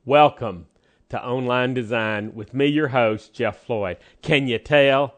Welcome to Online Design with me, your host, Jeff Floyd. Can you tell?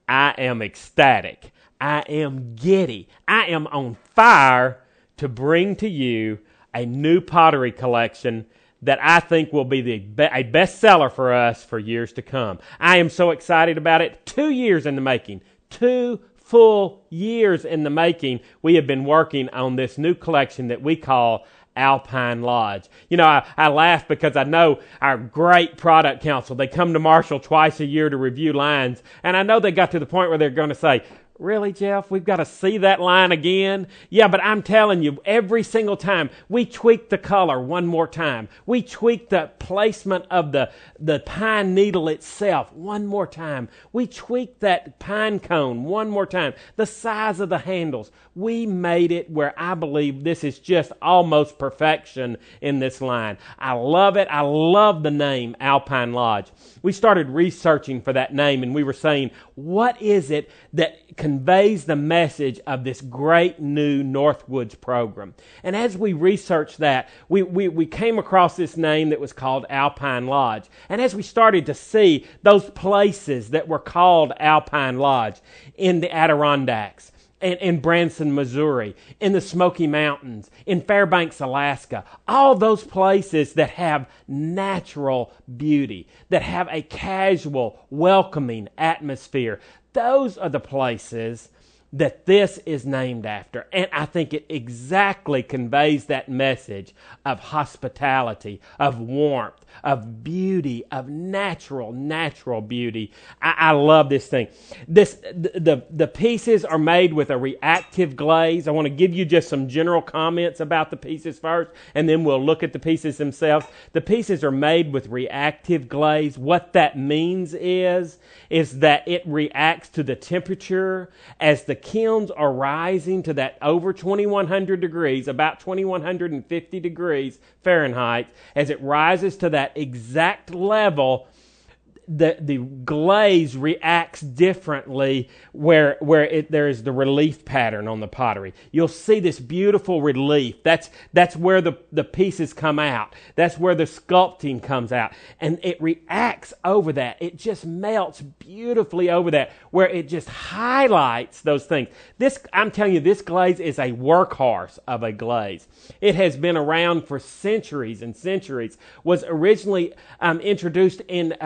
I am ecstatic. I am giddy. I am on fire to bring to you a new pottery collection that I think will be a bestseller for us for years to come. I am so excited about it. 2 years in the making. 2 full years in the making. We have been working on this new collection that we call Alpine Lodge. You know, I laugh because I know our great product council, they come to Marshall twice a year to review lines, and I know they got to the point where they're going to say, "Really, Jeff? We've got to see that line again?" Yeah, but I'm telling you, every single time, we tweak the color one more time. We tweak the placement of the pine needle itself one more time. We tweak that pine cone one more time. The size of the handles. We made it where I believe this is just almost perfection in this line. I love it. I love the name Alpine Lodge. We started researching for that name, and we were saying, what is it that conveys the message of this great new Northwoods program? And as we researched that, we came across this name that was called Alpine Lodge. And as we started to see those places that were called Alpine Lodge in the Adirondacks, in Branson, Missouri, in the Smoky Mountains, in Fairbanks, Alaska, all those places that have natural beauty, that have a casual, welcoming atmosphere, those are the places that this is named after. And I think it exactly conveys that message of hospitality, of warmth, of beauty, of natural beauty. I love this thing. The pieces are made with a reactive glaze. I want to give you just some general comments about the pieces first, and then we'll look at the pieces themselves. The pieces are made with reactive glaze. What that means is that it reacts to the temperature as the kilns are rising to that over 2100 degrees, about 2150 degrees Fahrenheit. As it rises to that exact level, the glaze reacts differently where there is the relief pattern on the pottery. You'll see this beautiful relief. That's where the pieces come out. That's where the sculpting comes out. And it reacts over that. It just melts beautifully over that, where it just highlights those things. I'm telling you, this glaze is a workhorse of a glaze. It has been around for centuries and centuries. Was originally introduced in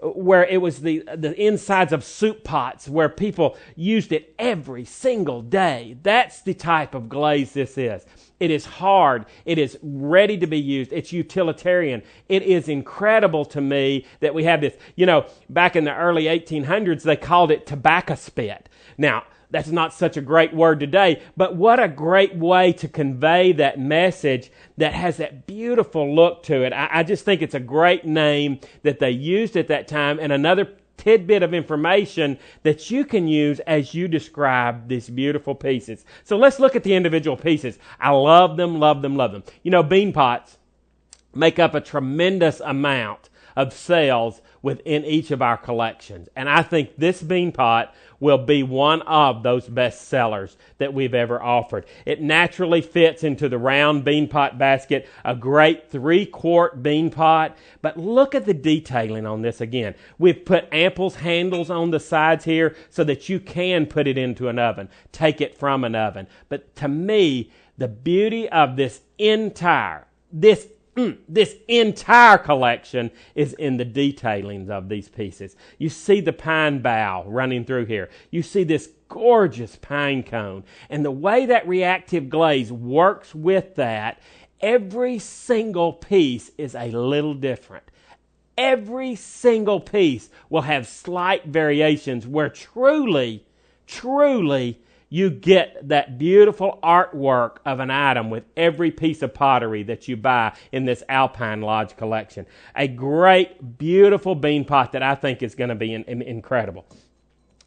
where it was the insides of soup pots, where people used it every single day. That's the type of glaze this is. It is hard. It is ready to be used. It's utilitarian. It is incredible to me that we have this. You know, back in the early 1800s, they called it tobacco spit. Now, that's not such a great word today, but what a great way to convey that message that has that beautiful look to it. I just think it's a great name that they used at that time, and another tidbit of information that you can use as you describe these beautiful pieces. So let's look at the individual pieces. I love them, love them, love them. You know, bean pots make up a tremendous amount of sales within each of our collections. And I think this bean pot will be one of those best sellers that we've ever offered. It naturally fits into the round bean pot basket, a great 3-quart bean pot. But look at the detailing on this again. We've put ample handles on the sides here so that you can put it into an oven, take it from an oven. But to me, the beauty of this entire collection is in the detailings of these pieces. You see the pine bough running through here. You see this gorgeous pine cone. And the way that reactive glaze works with that, every single piece is a little different. Every single piece will have slight variations where truly, you get that beautiful artwork of an item with every piece of pottery that you buy in this Alpine Lodge collection. A great, beautiful bean pot that I think is going to be incredible.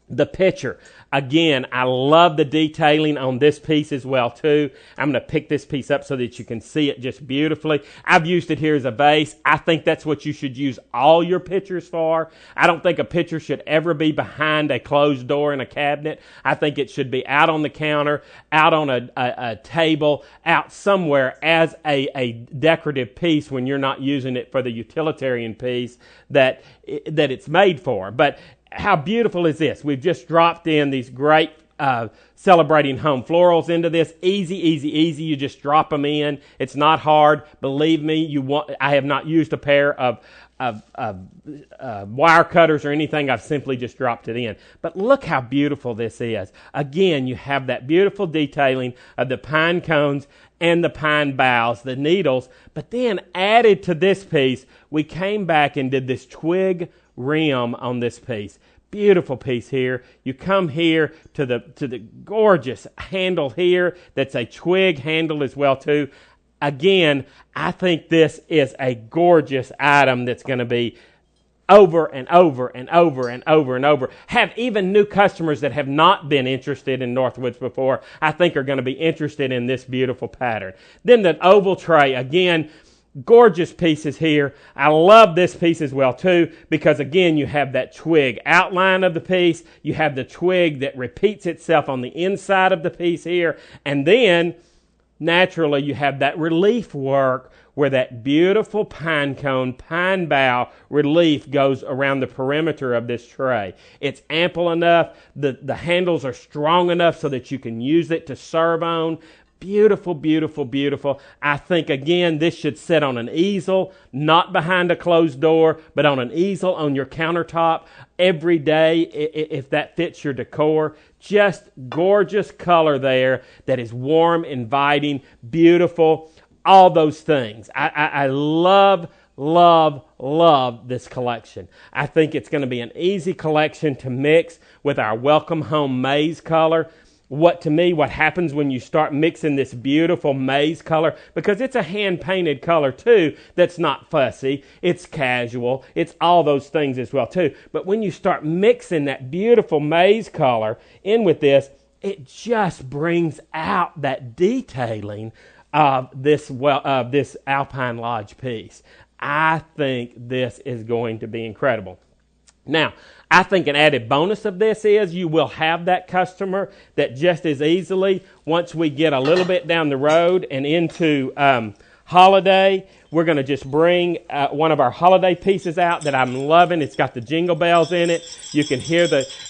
The picture. Again, I love the detailing on this piece as well too. I'm going to pick this piece up so that you can see it just beautifully. I've used it here as a vase. I think that's what you should use all your pictures for. I don't think a picture should ever be behind a closed door in a cabinet. I think it should be out on the counter, out on a table, out somewhere as a decorative piece when you're not using it for the utilitarian piece that it's made for. But how beautiful is this? We've just dropped in these great celebrating home florals into this. Easy, easy, easy. You just drop them in. It's not hard. Believe me, I have not used a pair of wire cutters or anything. I've simply just dropped it in. But look how beautiful this is. Again, you have that beautiful detailing of the pine cones and the pine boughs, the needles. But then added to this piece, we came back and did this twig rim on this piece. Beautiful piece here. You come here to the gorgeous handle here. That's a twig handle as well too. Again, I think this is a gorgeous item that's going to be over and over and over and over and over. Have even new customers that have not been interested in Northwoods before, I think are going to be interested in this beautiful pattern. Then the oval tray, again, gorgeous pieces here. I love this piece as well too because again you have that twig outline of the piece. You have the twig that repeats itself on the inside of the piece here. And then naturally you have that relief work where that beautiful pine cone, pine bough relief goes around the perimeter of this tray. It's ample enough. The handles are strong enough so that you can use it to serve on. Beautiful, beautiful, beautiful. I think, again, this should sit on an easel, not behind a closed door, but on an easel on your countertop every day if that fits your decor. Just gorgeous color there that is warm, inviting, beautiful, all those things. I love this collection. I think it's going to be an easy collection to mix with our Welcome Home Maize color. What happens when you start mixing this beautiful maize color, because it's a hand-painted color too that's not fussy, it's casual, it's all those things as well too. But when you start mixing that beautiful maize color in with this, it just brings out that detailing of this Alpine Lodge piece. I think this is going to be incredible. Now, I think an added bonus of this is you will have that customer that just as easily, once we get a little bit down the road and into holiday, we're going to just bring one of our holiday pieces out that I'm loving. It's got the jingle bells in it. You can hear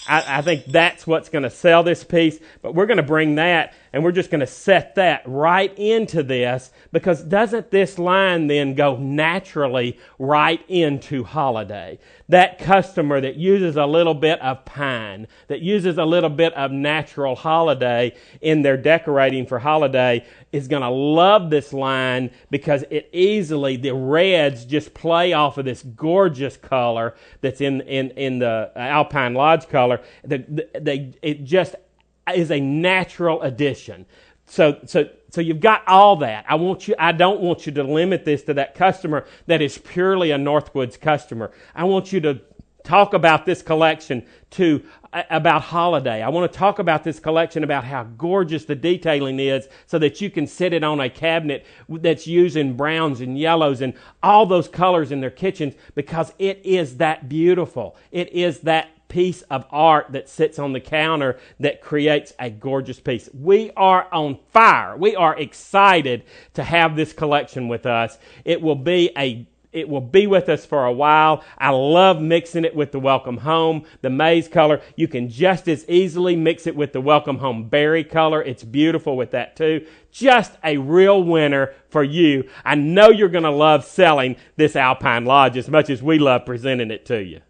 I think that's what's going to sell this piece. But we're going to bring that, and we're just going to set that right into this, because doesn't this line then go naturally right into holiday? That customer that uses a little bit of pine, that uses a little bit of natural holiday in their decorating for holiday, is going to love this line because the reds just play off of this gorgeous color that's in the Alpine Lodge color. It just is a natural addition. So you've got all that. I don't want you to limit this to that customer that is purely a Northwoods customer. I want you to talk about this collection about holiday. I want to talk about this collection about how gorgeous the detailing is, so that you can sit it on a cabinet that's using browns and yellows and all those colors in their kitchens, because it is that beautiful. It is that piece of art that sits on the counter that creates a gorgeous piece. We are on fire. We are excited to have this collection with us. It will be with us for a while. I love mixing it with the Welcome Home, the maize color. You can just as easily mix it with the Welcome Home berry color. It's beautiful with that too. Just a real winner for you. I know you're going to love selling this Alpine Lodge as much as we love presenting it to you.